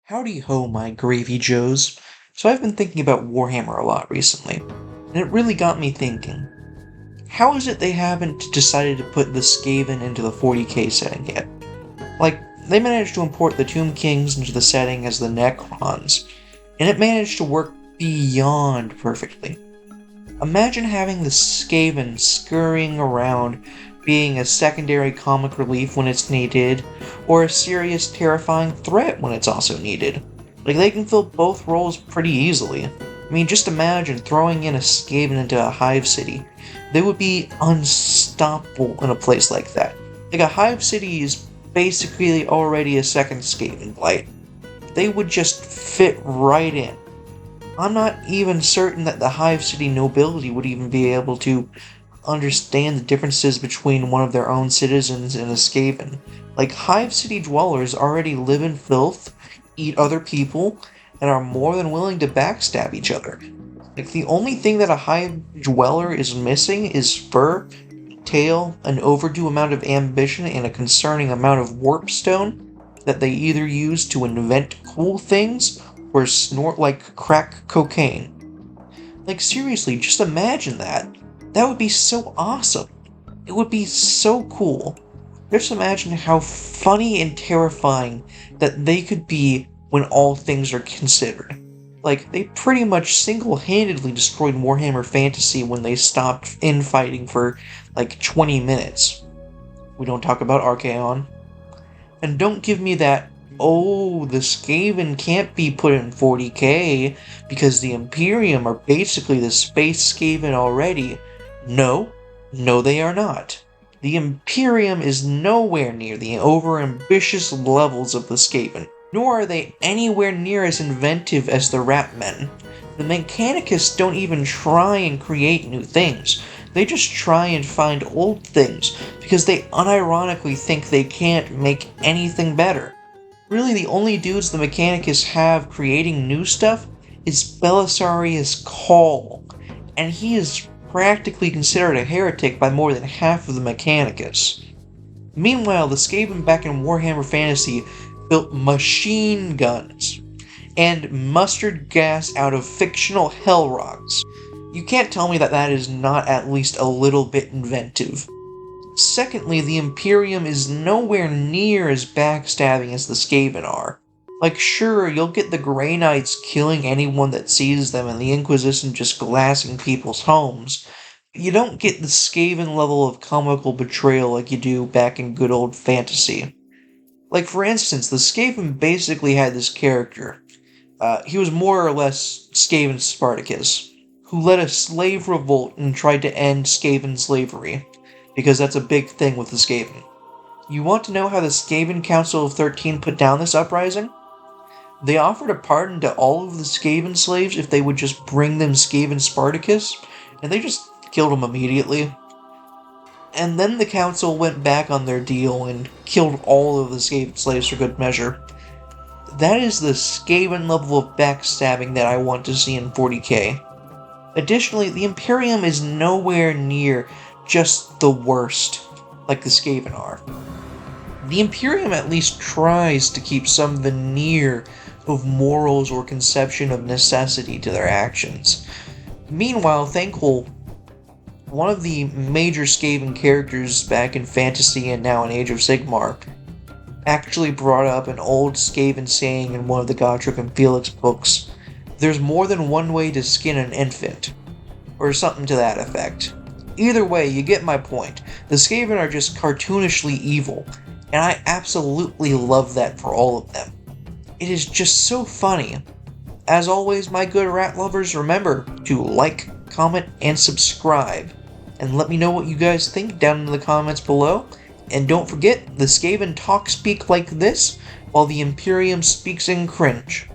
Howdy ho, my gravy joes. So I've been thinking about Warhammer a lot recently, and it really got me thinking. How is it they haven't decided to put the Skaven into the 40k setting yet? Like, they managed to import the Tomb Kings into the setting as the Necrons, and it managed to work beyond perfectly. Imagine having the Skaven scurrying around, being a secondary comic relief when it's needed, or a serious, terrifying threat when it's also needed. Like, they can fill both roles pretty easily. I mean, just imagine throwing in a Skaven into a hive city. They would be unstoppable in a place like that. Like, a hive city is basically already a second Skaven blight. They would just fit right in. I'm not even certain that the hive city nobility would even be able to understand the differences between one of their own citizens and a Skaven. Like, Hive City dwellers already live in filth, eat other people, and are more than willing to backstab each other. Like, the only thing that a Hive dweller is missing is fur, tail, an overdue amount of ambition, and a concerning amount of warpstone that they either use to invent cool things or snort like crack cocaine. Like, seriously, just imagine that. That would be so awesome. It would be so cool. Just imagine how funny and terrifying that they could be when all things are considered. Like, they pretty much single-handedly destroyed Warhammer Fantasy when they stopped infighting for, like, 20 minutes. We don't talk about Archaon. And don't give me that, oh, the Skaven can't be put in 40k because the Imperium are basically the Space Skaven already. No, they are not. The Imperium is nowhere near the overambitious levels of the Skaven, nor are they anywhere near as inventive as the Ratmen. The Mechanicus don't even try and create new things. They just try and find old things, because they unironically think they can't make anything better. Really, the only dudes the Mechanicus have creating new stuff is Belisarius Cawl, and he is practically considered a heretic by more than half of the Mechanicus. Meanwhile, the Skaven back in Warhammer Fantasy built machine guns and mustard gas out of fictional hell rocks. You can't tell me that that is not at least a little bit inventive. Secondly, the Imperium is nowhere near as backstabbing as the Skaven are. Like, sure, you'll get the Grey Knights killing anyone that sees them and the Inquisition just glassing people's homes. You don't get the Skaven level of comical betrayal like you do back in good old fantasy. Like, for instance, the Skaven basically had this character. He was more or less Skaven Spartacus, who led a slave revolt and tried to end Skaven slavery, because that's a big thing with the Skaven. You want to know how the Skaven Council of 13 put down this uprising? They offered a pardon to all of the Skaven slaves if they would just bring them Skaven Spartacus, and they just killed him immediately. And then the council went back on their deal and killed all of the Skaven slaves for good measure. That is the Skaven level of backstabbing that I want to see in 40k. Additionally, the Imperium is nowhere near just the worst, like the Skaven are. The Imperium at least tries to keep some veneer of morals or conception of necessity to their actions. Meanwhile, Thankful, one of the major Skaven characters back in Fantasy and now in Age of Sigmar, actually brought up an old Skaven saying in one of the Gotrek and Felix books, "There's more than one way to skin an infant," or something to that effect. Either way, you get my point. The Skaven are just cartoonishly evil, and I absolutely love that for all of them. It is just so funny. As always, my good rat lovers, remember to like, comment, and subscribe. And let me know what you guys think down in the comments below. And don't forget, the Skaven talk speak like this, while the Imperium speaks in cringe.